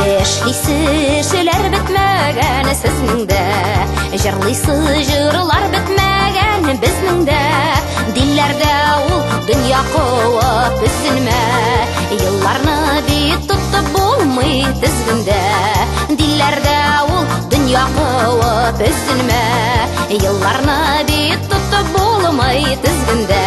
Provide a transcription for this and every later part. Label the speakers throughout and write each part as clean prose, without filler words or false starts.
Speaker 1: Эшлисе эшләр бетмәгән сезнең дә, җырлыйсы җырлар бетмәгән безнең дә. Дилләрдә ул дөнья куып üzülмә, елларны бит тотып булмый тезгендә. Дилләрдә ул дөнья куып üzülмә, елларны бит тотып булмый тезгендә.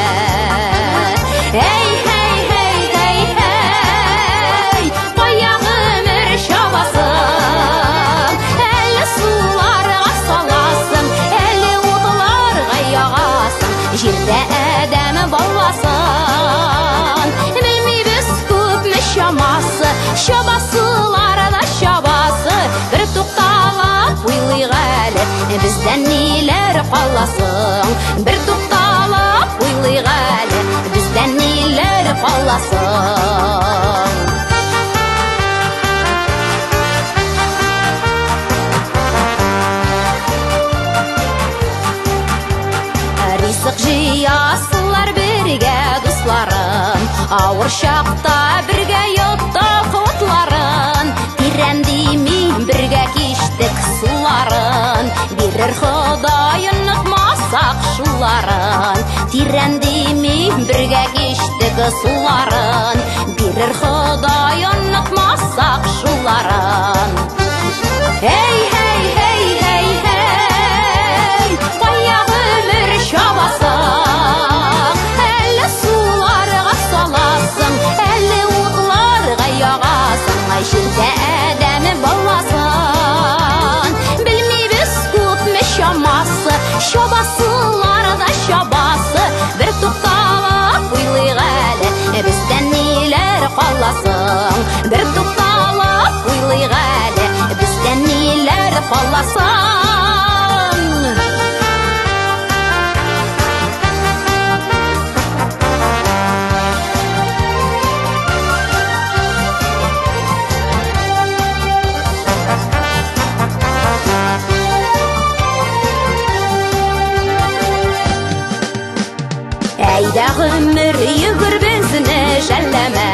Speaker 1: Эй, hey, hey, hey, hey, кая гомер чабасың, әле суларга саласың, әле утларга ягасың, җирдә адәм баласын. Белмибез күпме чамасы, чабасылар да чабасы, бер тукталып уйлыйк әле, бездән ниләр каласың, бер тукталып уйлыйк әле, бездән ниләр каласың. Ризык җыясылар бергә дусларым, авыр чакта бергә йоттык утларын, тирән дими бергә кичтек суларын, бирер Ходай онытмасак шуларын. Тирән дими бергә кичтек суларын, бирер Ходай онытмасак шуларын. Эй, hey, hey, hey, hey, кая гомер чабасың, әле суларга саласың, әле утларга ягасың, җирдә адәм баласын. Белмибез күпме чамасы, чабасылар да чабасы, бер тукталып уйлыйк әле, бездән ниләр каласың, бер тукталып уйлыйк әле, бездән ниләр каласың. Әйдә гомер йөгер безне жәлләмә,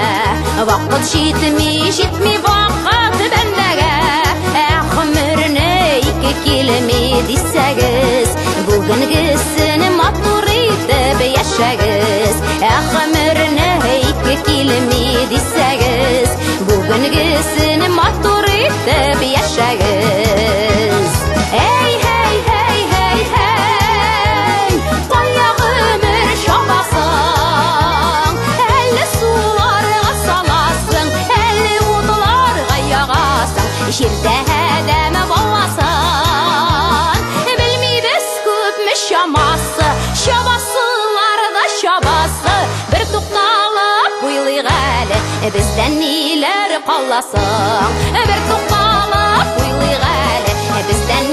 Speaker 1: вакыт җитми вакыт бәндәгә. Гомерне ике килми дисәгез, бүгенгесен матур итеп яшәгез. Гомерне ике килми дисәгез, бүгенгесен матур итеп яшәгез. Эй, hey, hey, hey, hey, кая гомер чабасың, әле суларга саласың, әле утларга ягасың, җирдә адәм баласын. Белмибез күпме чамасы, чабасылар да чабасы, бер тукталып уйлыйк әле, бездән ниләр каласың, бер тукталып уйлыйк әле, бездән